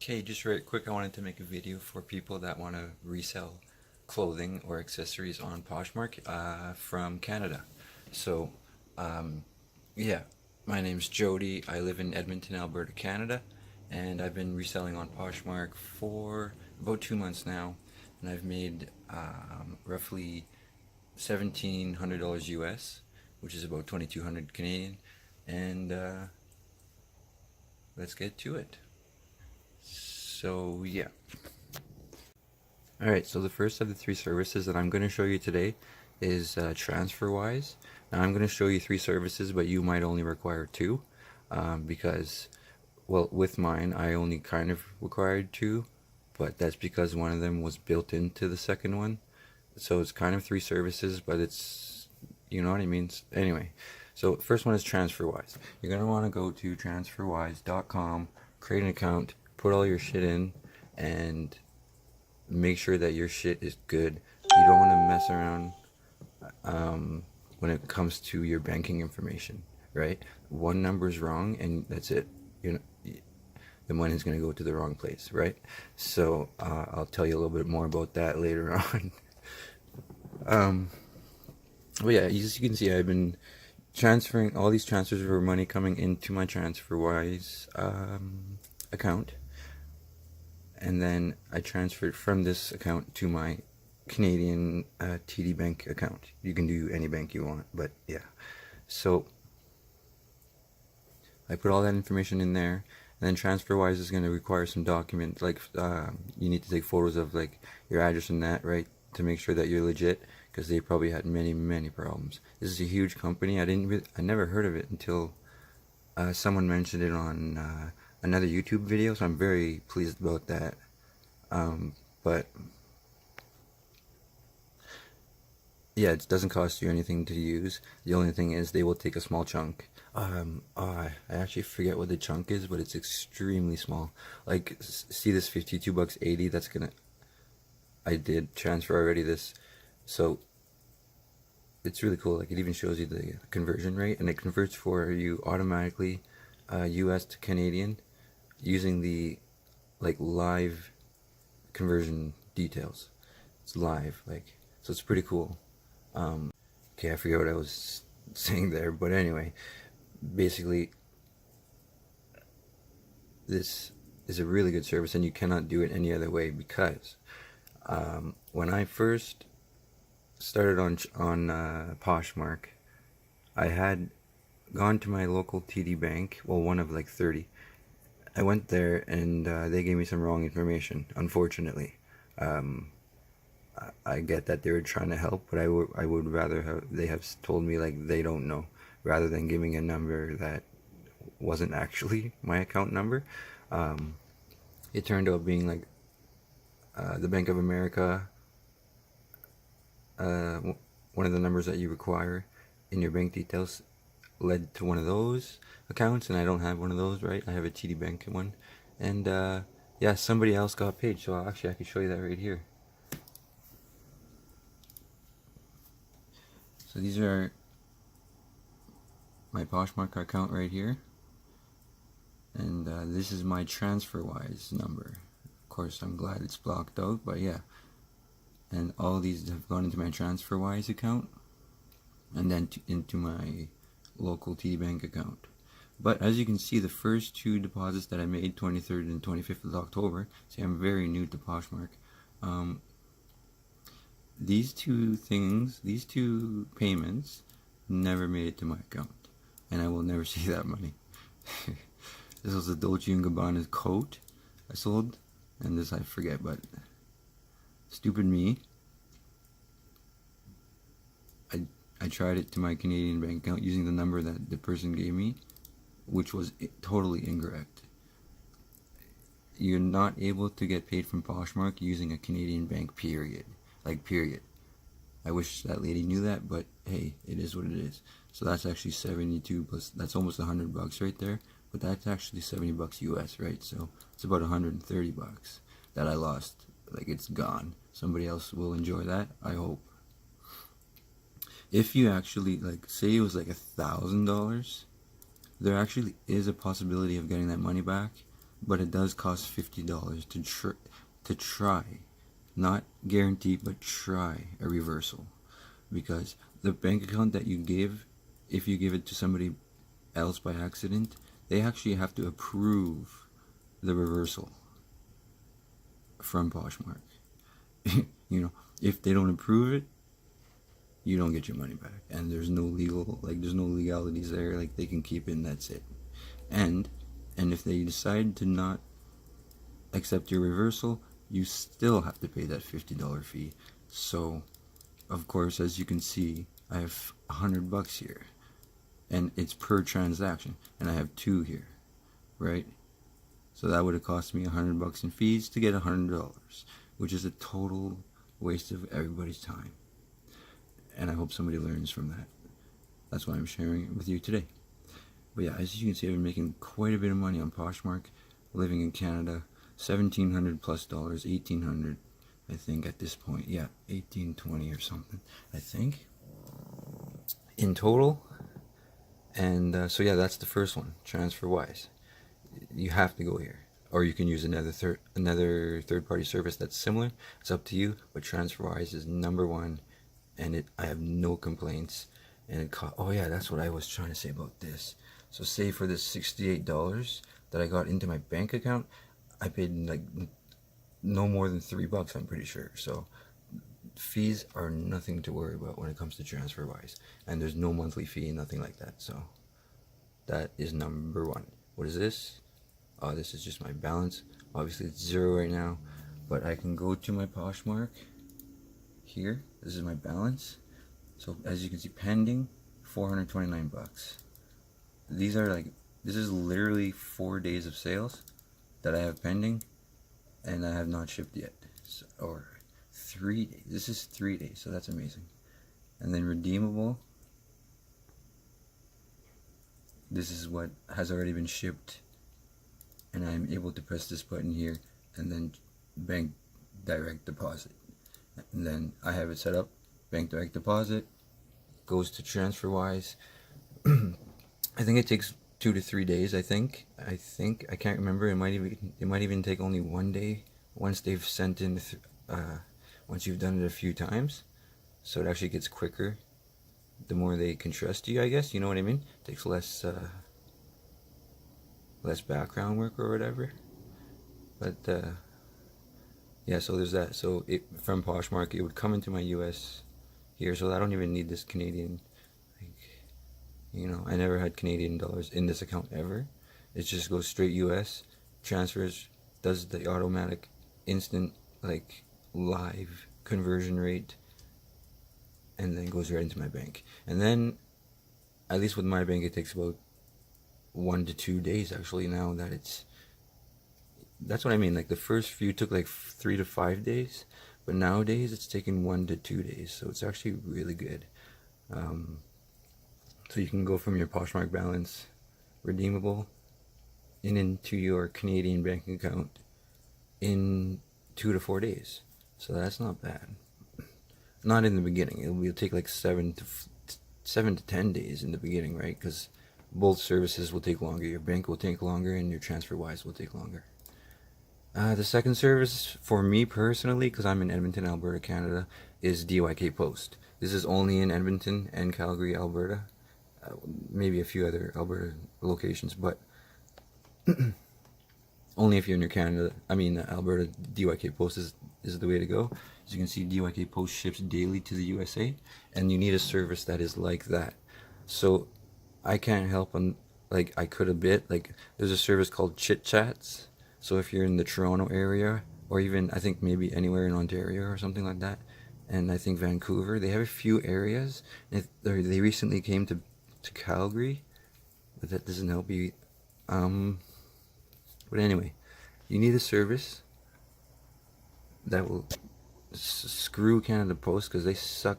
Okay, just right quick, I wanted to make a video for people that want to resell clothing or accessories on Poshmark from Canada. So, yeah, my name's Jody. I live in Edmonton, Alberta, Canada, and I've been reselling on Poshmark for about 2 months now, and I've made roughly $1,700 US, which is about 2,200 Canadian, and let's get to it. So yeah. Alright, so the first of the three services that I'm going to show you today is TransferWise. Now I'm going to show you three services, but you might only require two, because, well, with mine I only kind of required two, but that's because one of them was built into the second one. So it's kind of three services, but it's, you know what I mean? Anyway, so first one is TransferWise. You're going to want to go to transferwise.com, create an account, put all your shit in, and make sure that your shit is good. You don't want to mess around when it comes to your banking information, right? One number's wrong and that's it. You know, the money's going to go to the wrong place, right? So I'll tell you a little bit more about that later on. But yeah, as you can see, I've been transferring all these transfers for money coming into my TransferWise account, and then I transferred from this account to my Canadian TD Bank account. You can do any bank you want, but yeah. So I put all that information in there, and then TransferWise is going to require some documents, like you need to take photos of like your address and that, right, to make sure that you're legit, because they probably had many problems. This is a huge company. I never heard of it until someone mentioned it on another YouTube video, so I'm very pleased about that. But yeah, it doesn't cost you anything to use. The only thing is they will take a small chunk. I actually forget what the chunk is, but it's extremely small. Like, see this $52.80? That's gonna, I did transfer already this, so it's really cool. Like, it even shows you the conversion rate, and it converts for you automatically US to Canadian using the like live conversion details. It's live, like, so it's pretty cool. Okay, I forget what I was saying there, but anyway, basically this is a really good service, and you cannot do it any other way, because when I first started on Poshmark, I had gone to my local TD Bank, well, one of like 30. I went there, and they gave me some wrong information, unfortunately. I get that they were trying to help, but I would rather they have told me like they don't know, rather than giving a number that wasn't actually my account number. It turned out being like the Bank of America, one of the numbers that you require in your bank details led to one of those accounts, and I don't have one of those, right? I have a TD Bank one, and yeah, somebody else got paid. So actually I can show you that right here. So these are my Poshmark account right here, and this is my TransferWise number. Of course, I'm glad it's blocked out, but yeah. And all these have gone into my TransferWise account, and then into my local TD Bank account. But as you can see, the first two deposits that I made, 23rd and 25th of October, see, I'm very new to Poshmark. These two payments never made it to my account, and I will never see that money. This was a Dolce & Gabbana coat I sold, and this I forget, but stupid me. I tried it to my Canadian bank account using the number that the person gave me, which was totally incorrect. You're not able to get paid from Poshmark using a Canadian bank, period. Like, period. I wish that lady knew that, but hey, it is what it is. So that's actually 72 plus, that's almost $100 right there, but that's actually $70 US, right? So it's about $130 that I lost. Like, it's gone. Somebody else will enjoy that, I hope. If you actually, like, say it was like $1,000, there actually is a possibility of getting that money back, but it does cost $50 to try, not guarantee, but try a reversal, because the bank account that you give, if you give it to somebody else by accident, they actually have to approve the reversal from Poshmark. You know, if they don't approve it, you don't get your money back, and there's no legalities there. Like, they can keep it and that's it. And if they decide to not accept your reversal, you still have to pay that $50 fee. So of course, as you can see, I have $100 here, and it's per transaction, and I have 2 here, right? So that would have cost me $100 in fees to get $100, which is a total waste of everybody's time. And I hope somebody learns from that. That's why I'm sharing it with you today. But yeah, as you can see, I've been making quite a bit of money on Poshmark, living in Canada. $1,700 plus, $1,800, I think at this point. Yeah, $1,820 or something, I think, in total. And so yeah, that's the first one, TransferWise. You have to go here, or you can use another third-party service that's similar. It's up to you, but TransferWise is #1, and I have no complaints. And it oh yeah, that's what I was trying to say about this. So say for this $68 that I got into my bank account, I paid like no more than $3, I'm pretty sure. So fees are nothing to worry about when it comes to TransferWise, and there's no monthly fee, nothing like that. So that is #1. What is this? Oh, this is just my balance. Obviously it's 0 right now, but I can go to my Poshmark here. This is my balance. So as you can see, pending, $429. These are like, this is literally 4 days of sales that I have pending, and I have not shipped yet. So, or 3 days. This is 3 days, so that's amazing. And then redeemable, this is what has already been shipped, and I'm able to press this button here and then bank direct deposit. And then I have it set up, bank direct deposit, goes to TransferWise. I think it takes 2 to 3 days. I think I can't remember. It might even take only 1 day once they've sent in once you've done it a few times. So it actually gets quicker the more they can trust you, I guess. You know what I mean? It takes less background work or whatever. But yeah, so there's that. So from Poshmark, it would come into my US here, so I don't even need this Canadian. You know, I never had Canadian dollars in this account ever. It just goes straight US, transfers, does the automatic instant, like, live conversion rate, and then goes right into my bank. And then, at least with my bank, it takes about 1 to 2 days actually now that that's what I mean. Like, the first few took like 3 to 5 days, but nowadays it's taking 1 to 2 days, so it's actually really good. So you can go from your Poshmark balance, redeemable, into your Canadian bank account in 2 to 4 days. So that's not bad. Not in the beginning. It'll take like 7 to 10 days in the beginning, right? Because both services will take longer. Your bank will take longer, and your TransferWise will take longer. The second service for me personally, because I'm in Edmonton, Alberta, Canada, is Dyk Post. This is only in Edmonton and Calgary, Alberta. Maybe a few other Alberta locations, but only if you're in Canada. I mean, Alberta, Dyk Post is the way to go. As you can see, Dyk Post ships daily to the USA, and you need a service that is like that. So I can't help like I could a bit. Like, there's a service called Chit Chats. So if you're in the Toronto area, or even I think maybe anywhere in Ontario or something like that, and I think Vancouver, they have a few areas. They recently came to Calgary, but that doesn't help you. But anyway, you need a service that will screw Canada Post, because they suck.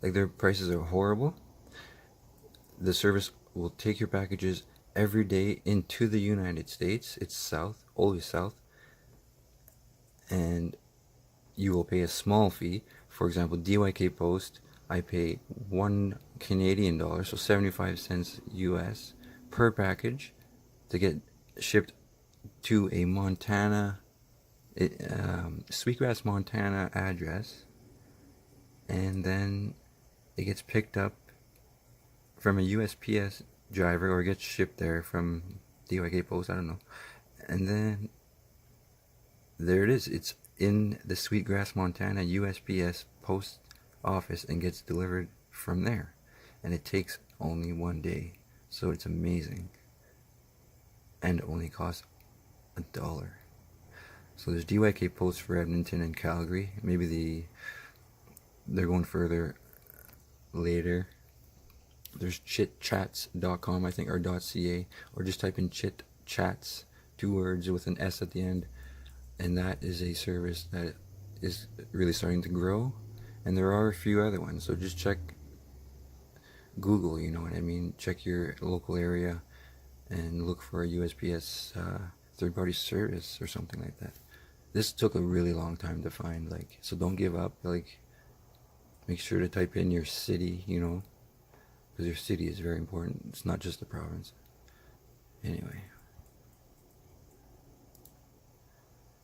Like, their prices are horrible. The service will take your packages every day into the United States. It's south, always south, and you will pay a small fee. For example, Dyk Post, I pay $1 Canadian, so 75 cents US per package, to get shipped to a Montana, Sweetgrass, Montana address, and then it gets picked up from a USPS driver or gets shipped there from Dyk Post, I don't know. And then there it is. It's in the Sweetgrass, Montana USPS post office and gets delivered from there. And it takes only 1 day. So it's amazing. And only costs $1. So there's Dyk Post for Edmonton and Calgary. Maybe they're going further later. There's chitchats.com, I think, or .ca, or just type in chitchats, 2 words with an S at the end, and that is a service that is really starting to grow. And there are a few other ones, so just check Google, you know what I mean, check your local area and look for a USPS third-party service or something like that. This took a really long time to find, like, so don't give up. Like, make sure to type in your city, you know, because your city is very important. It's not just the province. Anyway.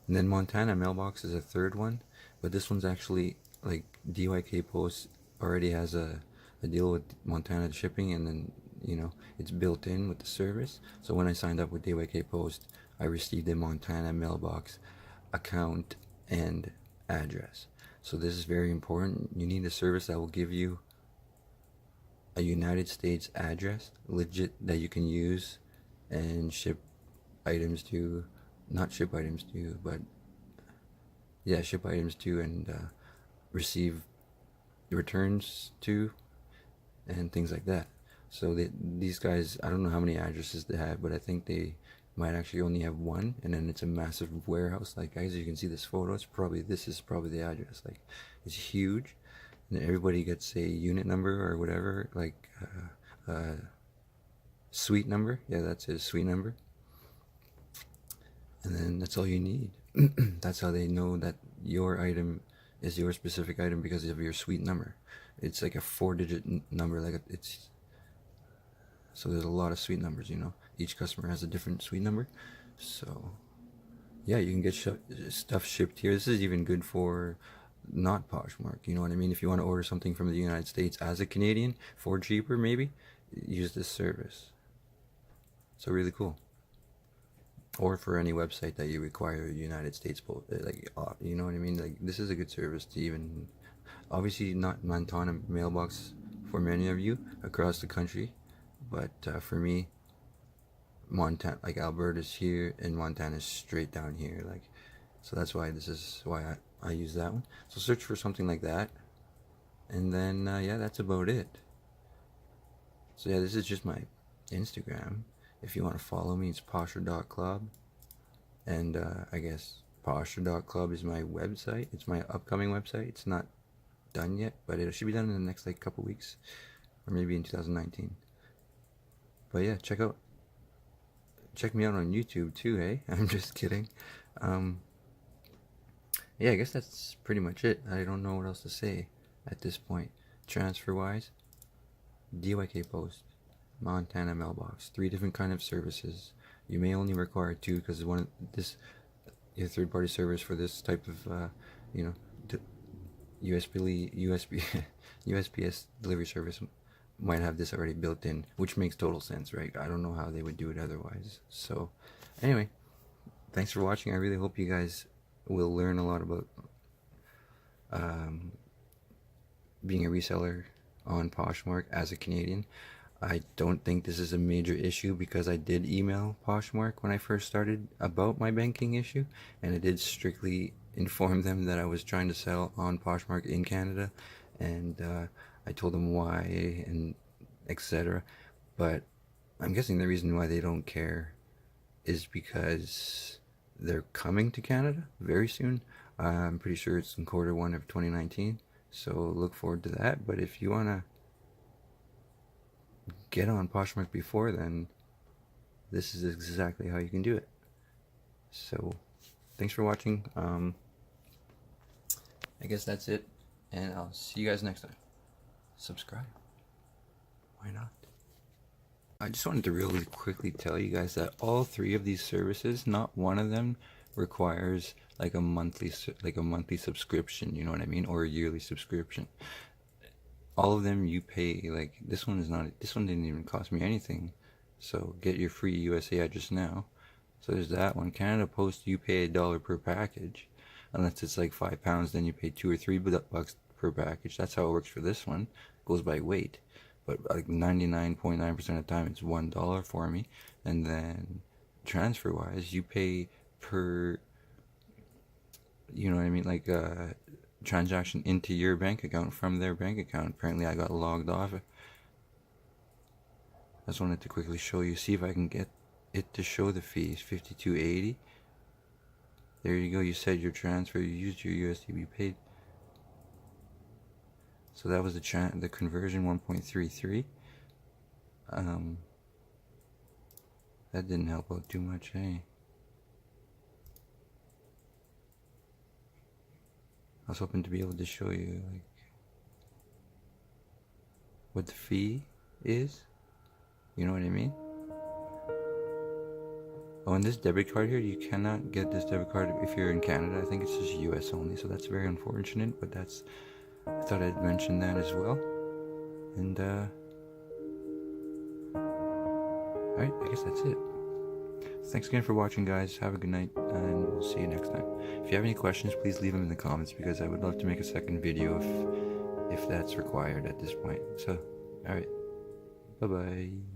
And then Montana Mailbox is a third one, but this one's actually, like, Dyk Post already has a deal with Montana shipping, and then, you know, it's built in with the service. So when I signed up with Dyk Post, I received a Montana Mailbox account and address. So this is very important. You need a service that will give you a United States address, legit, that you can use and ship items to, not ship items to, but yeah, ship items to, and receive returns to, and things like that. So these guys, I don't know how many addresses they have, but I think they might actually only have one, and then it's a massive warehouse. Like, guys, you can see this photo, this is probably the address. Like, it's huge. And everybody gets a unit number or whatever, like suite number. Yeah, that's it, suite number. And then that's all you need. That's how they know that your item is your specific item, because of your suite number. It's like a 4-digit number. Like, it's, so there's a lot of suite numbers, you know. Each customer has a different suite number. So yeah, you can get stuff shipped here. This is even good for not Poshmark, you know what I mean? If you want to order something from the United States as a Canadian for cheaper, maybe use this service. So really cool. Or for any website that you require United States, like, you know what I mean? Like, this is a good service to even, obviously not Montana Mailbox for many of you across the country, but for me, Montana, like, Alberta's here and Montana's straight down here, like, so that's why this is why I use that one. So search for something like that, and then yeah, that's about it. So yeah, this is just my Instagram. If you want to follow me, it's posher.club, and I guess posher.club is my website. It's my upcoming website. It's not done yet, but it should be done in the next, like, couple weeks, or maybe in 2019. But yeah, check me out on YouTube too, hey? I'm just kidding. Yeah, I guess that's pretty much it. I don't know what else to say at this point. TransferWise, Dyk Post, Montana Mailbox, 3 different kind of services. You may only require 2, because one of this, your third-party service for this type of, you know, USPS delivery service might have this already built in, which makes total sense, right? I don't know how they would do it otherwise. So anyway, thanks for watching. I really hope you guys will learn a lot about being a reseller on Poshmark as a Canadian. I don't think this is a major issue, because I did email Poshmark when I first started about my banking issue, and I did strictly inform them that I was trying to sell on Poshmark in Canada, and I told them why and etc. But I'm guessing the reason why they don't care is because they're coming to Canada very soon. I'm pretty sure it's in Q1 of 2019, so look forward to that. But if you want to get on Poshmark before then, this is exactly how you can do it. So thanks for watching. I guess that's it, and I'll see you guys next time. Subscribe. Why not? I just wanted to really quickly tell you guys that all three of these services, not one of them requires like a monthly subscription, you know what I mean, or a yearly subscription. All of them you pay, like this one is not, this one didn't even cost me anything. So get your free USA address now. So there's that one. Canada Post, you pay $1 per package, unless it's like £5, then you pay $2 or $3 per package. That's how it works for this one. It goes by weight, but like 99.9% of the time it's $1 for me. And then TransferWise, you pay per, you know what I mean, like transaction into your bank account from their bank account. Apparently I got logged off. I just wanted to quickly show you, see if I can get it to show the fees. $52.80. There you go. You said your transfer, you used your USDB paid. So that was the conversion 1.33. That didn't help out too much, hey. I was hoping to be able to show you like what the fee is. You know what I mean? Oh, and this debit card here, you cannot get this debit card if you're in Canada. I think it's just US only, so that's very unfortunate, but that's, I thought I'd mention that as well. And alright, I guess that's it. Thanks again for watching, guys. Have a good night, and we'll see you next time. If you have any questions, please leave them in the comments, because I would love to make a second video if that's required at this point. So, alright, bye bye.